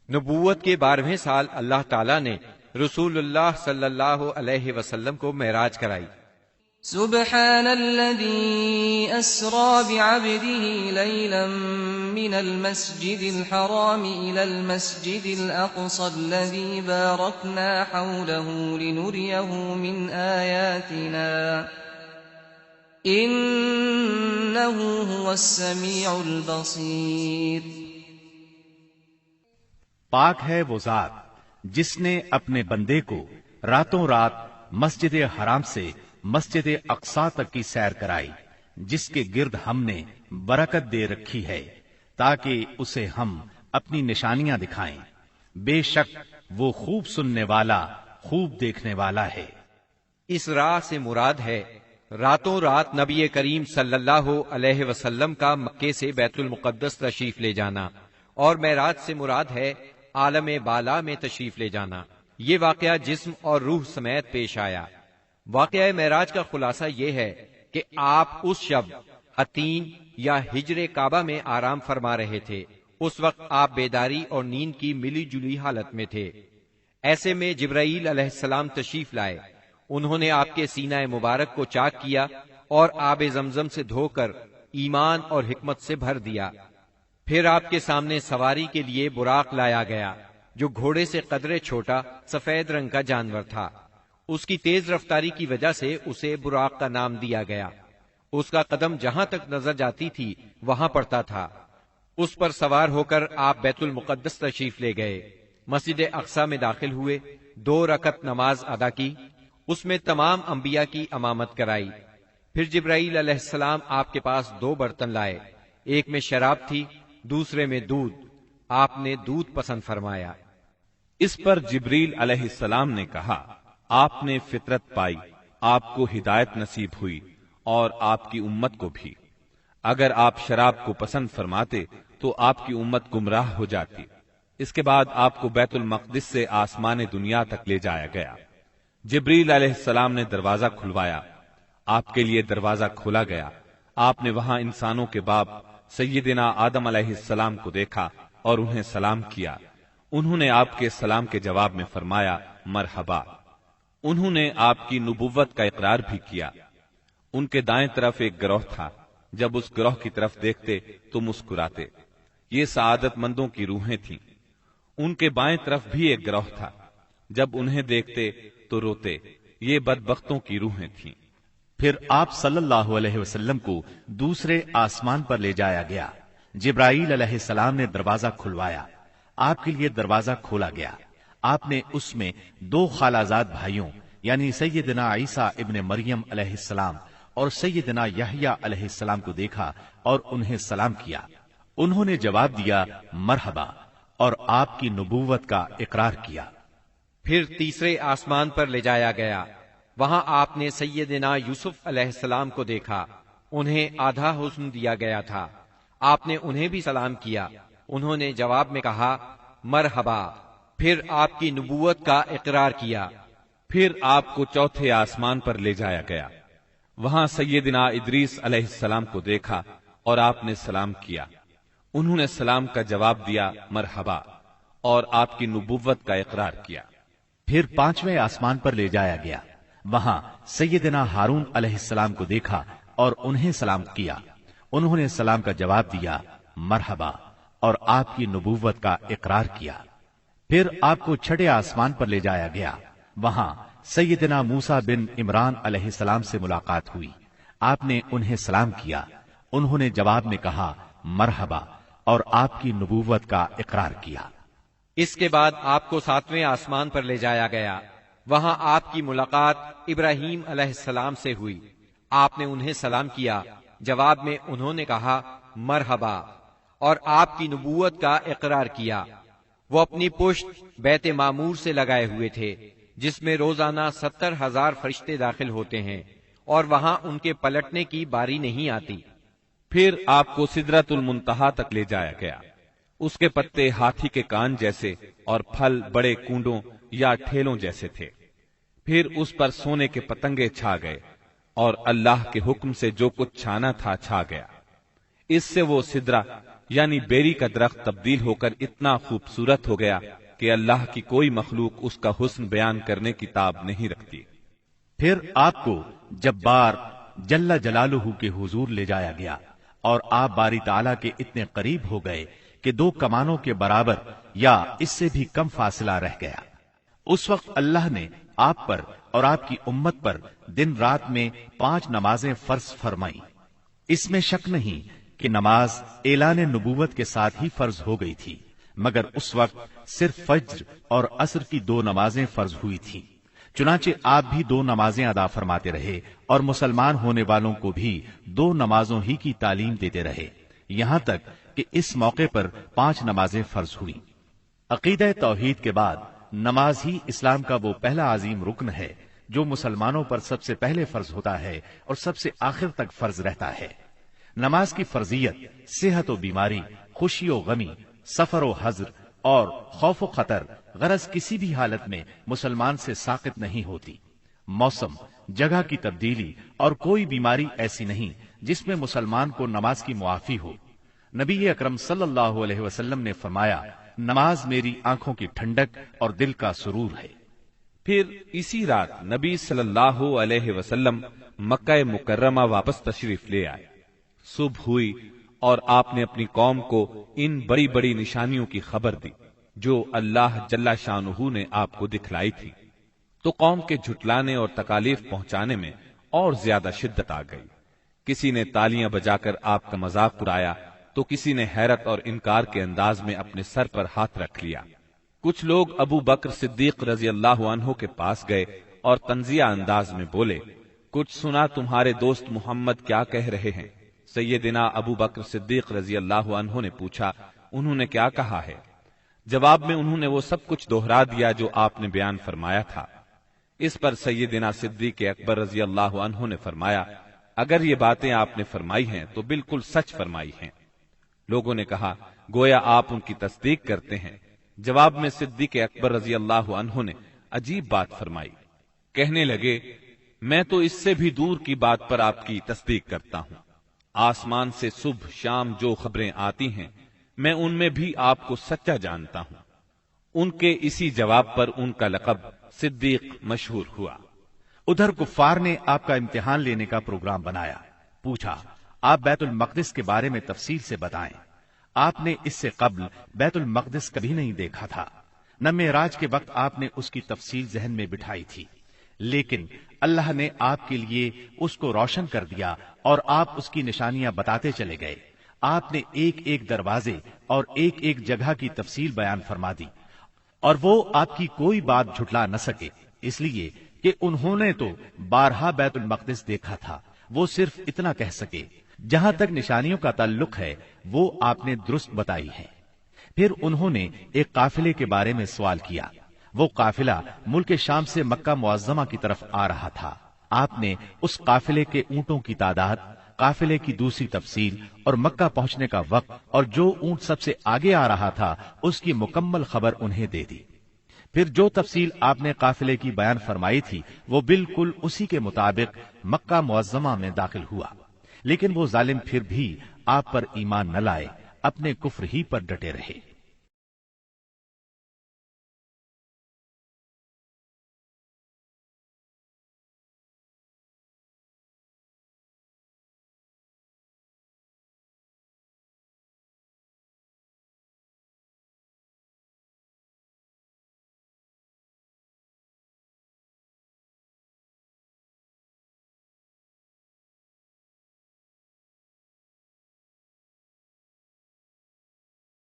نبوت کے 12ویں سال اللہ تعالیٰ نے رسول اللہ صلی اللہ علیہ وسلم کو معراج کرائی۔ سبحان الذي أسرى بعبده ليلا من المسجد الحرام إلى المسجد الأقصى الذي باركنا حوله لنريه من آياتنا إنه هو السميع البصير۔ پاک ہے وہ ذات جس نے اپنے بندے کو راتوں رات مسجد حرام سے مسجد اقصی تک کی سیر کرائی، جس کے گرد ہم نے برکت دے رکھی ہے تاکہ اسے ہم اپنی نشانیاں دکھائیں۔ بے شک وہ خوب سننے والا، خوب دیکھنے والا ہے۔ اس راہ سے مراد ہے راتوں رات نبی کریم صلی اللہ علیہ وسلم کا مکے سے بیت المقدس تشریف لے جانا، اور معراج سے مراد ہے عالم بالا میں تشریف لے جانا۔ یہ واقعہ جسم اور روح سمیت پیش آیا۔ واقعہ معراج کا خلاصہ یہ ہے کہ آپ اس شب عتین یا ہجر کعبہ میں آرام فرما رہے تھے۔ اس وقت آپ بیداری اور نیند کی ملی جلی حالت میں تھے۔ ایسے میں جبرائیل علیہ السلام تشریف لائے۔ انہوں نے آپ کے سینہ مبارک کو چاک کیا اور آب زمزم سے دھو کر ایمان اور حکمت سے بھر دیا۔ پھر آپ کے سامنے سواری کے لیے براق لایا گیا، جو گھوڑے سے قدرے چھوٹا سفید رنگ کا جانور تھا۔ اس کی تیز رفتاری کی وجہ سے اسے براق کا نام دیا گیا۔ اس کا قدم جہاں تک نظر جاتی تھی وہاں پڑتا تھا۔ اس پر سوار ہو کر آپ بیت المقدس تشریف لے گئے، مسجد اقصی میں داخل ہوئے، 2 رکعت نماز ادا کی، اس میں تمام انبیاء کی امامت کرائی۔ پھر جبرائیل علیہ السلام آپ کے پاس 2 برتن لائے، ایک میں شراب تھی، دوسرے میں دودھ۔ آپ نے دودھ پسند فرمایا۔ اس پر جبریل علیہ السلام نے کہا، آپ نے فطرت پائی، آپ کو ہدایت نصیب ہوئی اور آپ کی امت کو بھی۔ اگر آپ شراب کو پسند فرماتے تو آپ کی امت گمراہ ہو جاتی۔ اس کے بعد آپ کو بیت المقدس سے آسمان دنیا تک لے جایا گیا۔ جبریل علیہ السلام نے دروازہ کھلوایا، آپ کے لیے دروازہ کھولا گیا۔ آپ نے وہاں انسانوں کے باپ سیدنا آدم علیہ السلام کو دیکھا اور انہیں سلام کیا۔ انہوں نے آپ کے سلام کے جواب میں فرمایا مرحبا۔ انہوں نے آپ کی نبوت کا اقرار بھی کیا۔ ان کے دائیں طرف ایک گروہ تھا، جب اس گروہ کی طرف دیکھتے تو مسکراتے۔ یہ سعادت مندوں کی روحیں تھیں۔ ان کے بائیں طرف بھی ایک گروہ تھا، جب انہیں دیکھتے تو روتے۔ یہ بدبختوں کی روحیں تھیں۔ پھر آپ صلی اللہ علیہ وسلم کو دوسرے آسمان پر لے جایا گیا۔ جبرائیل علیہ السلام نے دروازہ کھلوایا، آپ کے لیے دروازہ کھولا گیا۔ آپ نے اس میں 2 خالازاد بھائیوں یعنی سیدنا عیسیٰ ابن مریم علیہ السلام اور سیدنا یحییٰ علیہ السلام کو دیکھا اور انہیں سلام کیا۔ انہوں نے جواب دیا مرحبا اور آپ کی نبوت کا اقرار کیا۔ پھر تیسرے آسمان پر لے جایا گیا۔ وہاں آپ نے سیدنا یوسف علیہ السلام کو دیکھا۔ انہیں آدھا حسن دیا گیا تھا۔ آپ نے انہیں بھی سلام کیا۔ انہوں نے جواب میں کہا مرحبا۔ پھر آپ کی نبوت کا اقرار کیا۔ پھر آپ کو چوتھے آسمان پر لے جایا گیا۔ وہاں سیدنا ادریس علیہ السلام کو دیکھا اور آپ نے سلام کیا۔ انہوں نے سلام کا جواب دیا مرحبا اور آپ کی نبوت کا اقرار کیا۔ پھر 5ویں آسمان پر لے جایا گیا۔ وہاں سیدنا ہارون علیہ السلام کو دیکھا اور انہیں سلام کیا۔ انہوں نے سلام کا جواب دیا مرحبا اور آپ کی نبوت کا اقرار کیا۔ پھر آپ کو 6 آسمان پر لے جایا گیا۔ وہاں سیدنا موسیٰ بن عمران علیہ السلام سے ملاقات ہوئی۔ آپ نے انہیں سلام کیا۔ انہوں نے جواب میں کہا مرحبا اور آپ کی نبوت کا اقرار کیا۔ اس کے بعد آپ کو 7ویں آسمان پر لے جایا گیا۔ وہاں آپ کی ملاقات ابراہیم علیہ السلام سے ہوئی۔ آپ نے انہیں سلام کیا۔ جواب میں انہوں نے کہا مرحبا اور آپ کی نبوت کا اقرار کیا۔ وہ اپنی پشت بیت معمور سے لگائے ہوئے تھے، جس میں روزانہ 70,000 فرشتے داخل ہوتے ہیں، اور وہاں ان کے پلٹنے کی باری نہیں آتی۔ پھر آپ کو سدرۃ المنتہا تک لے جایا گیا۔ اس کے پتے ہاتھی کے کان جیسے اور پھل بڑے کونڈوں یا ٹھیلوں جیسے تھے۔ پھر اس پر سونے کے پتنگے چھا گئے، اور اللہ کے حکم سے جو کچھ چھانا تھا چھا گیا۔ اس سے وہ سدرہ یعنی بیری کا درخت تبدیل ہو کر اتنا خوبصورت ہو گیا کہ اللہ کی کوئی مخلوق اس کا حسن بیان کرنے کی تاب نہیں رکھتی۔ پھر آپ کو جبار جل جلالہ کے حضور لے جایا گیا اور آپ باری تعالیٰ کے اتنے قریب ہو گئے کہ 2 کمانوں کے برابر یا اس سے بھی کم فاصلہ رہ گیا۔ اس وقت اللہ نے آپ پر اور آپ کی امت پر دن رات میں 5 نمازیں فرض فرمائی۔ اس میں شک نہیں کہ نماز اعلان نبوت کے ساتھ ہی فرض ہو گئی تھی، مگر اس وقت صرف فجر اور عصر کی 2 نمازیں فرض ہوئی تھیں۔ چنانچہ آپ بھی 2 نمازیں ادا فرماتے رہے اور مسلمان ہونے والوں کو بھی 2 نمازوں ہی کی تعلیم دیتے رہے، یہاں تک کہ اس موقع پر 5 نمازیں فرض ہوئیں۔ عقیدہ توحید کے بعد نماز ہی اسلام کا وہ پہلا عظیم رکن ہے جو مسلمانوں پر سب سے پہلے فرض ہوتا ہے اور سب سے آخر تک فرض رہتا ہے۔ نماز کی فرضیت صحت و بیماری، خوشی و غمی، سفر و حضر اور خوف و خطر غرض کسی بھی حالت میں مسلمان سے ساقط نہیں ہوتی۔ موسم، جگہ کی تبدیلی اور کوئی بیماری ایسی نہیں جس میں مسلمان کو نماز کی معافی ہو۔ نبی اکرم صلی اللہ علیہ وسلم نے فرمایا، نماز میری آنکھوں کی ٹھنڈک اور دل کا سرور ہے۔ پھر اسی رات نبی صلی اللہ علیہ وسلم مکہ مکرمہ واپس تشریف لے آئے۔ صبح ہوئی اور آپ نے اپنی قوم کو ان بڑی بڑی نشانیوں کی خبر دی جو اللہ جل شانہ نے آپ کو دکھلائی تھی، تو قوم کے جھٹلانے اور تکالیف پہنچانے میں اور زیادہ شدت آ گئی۔ کسی نے تالیاں بجا کر آپ کا مذاق اڑایا تو کسی نے حیرت اور انکار کے انداز میں اپنے سر پر ہاتھ رکھ لیا۔ کچھ لوگ ابو بکر صدیق رضی اللہ عنہ کے پاس گئے اور تنزیہ انداز میں بولے، کچھ سنا تمہارے دوست محمد کیا کہہ رہے ہیں؟ سیدنا ابو بکر صدیق رضی اللہ عنہ نے پوچھا، انہوں نے کیا کہا ہے؟ جواب میں انہوں نے وہ سب کچھ دوہرا دیا جو آپ نے بیان فرمایا تھا۔ اس پر سیدنا صدیق اکبر رضی اللہ عنہ نے فرمایا، اگر یہ باتیں آپ نے فرمائی ہیں تو بالکل سچ فرمائی ہیں۔ لوگوں نے کہا، گویا آپ ان کی تصدیق کرتے ہیں۔ جواب میں صدیق اکبر رضی اللہ عنہ نے عجیب بات فرمائی، کہنے لگے، میں تو اس سے بھی دور کی بات پر آپ کی تصدیق کرتا ہوں۔ آسمان سے صبح شام جو خبریں آتی ہیں میں ان میں بھی آپ کو سچا جانتا ہوں۔ ان کے اسی جواب پر ان کا لقب صدیق مشہور ہوا۔ ادھر کفار نے آپ کا امتحان لینے کا پروگرام بنایا۔ پوچھا، آپ بیت المقدس کے بارے میں تفصیل سے بتائیں۔ آپ نے اس سے قبل بیت المقدس کبھی نہیں دیکھا تھا، نہ معراج کے وقت آپ نے اس کی تفصیل ذہن میں بٹھائی تھی، لیکن اللہ نے آپ کے لیے اس کو روشن کر دیا اور آپ اس کی نشانیاں بتاتے چلے گئے۔ آپ نے ایک ایک دروازے اور ایک ایک جگہ کی تفصیل بیان فرما دی، اور وہ آپ کی کوئی بات جھٹلا نہ سکے، اس لیے کہ انہوں نے تو بارہا بیت المقدس دیکھا تھا۔ وہ صرف اتنا کہہ سکے، جہاں تک نشانیوں کا تعلق ہے وہ آپ نے درست بتائی ہے۔ پھر انہوں نے ایک قافلے کے بارے میں سوال کیا۔ وہ قافلہ ملک شام سے مکہ معظمہ کی طرف آ رہا تھا۔ آپ نے اس قافلے کے اونٹوں کی تعداد، قافلے کی دوسری تفصیل اور مکہ پہنچنے کا وقت اور جو اونٹ سب سے آگے آ رہا تھا اس کی مکمل خبر انہیں دے دی۔ پھر جو تفصیل آپ نے قافلے کی بیان فرمائی تھی وہ بالکل اسی کے مطابق مکہ معظمہ میں داخل ہوا، لیکن وہ ظالم پھر بھی آپ پر ایمان نہ لائے، اپنے کفر ہی پر ڈٹے رہے۔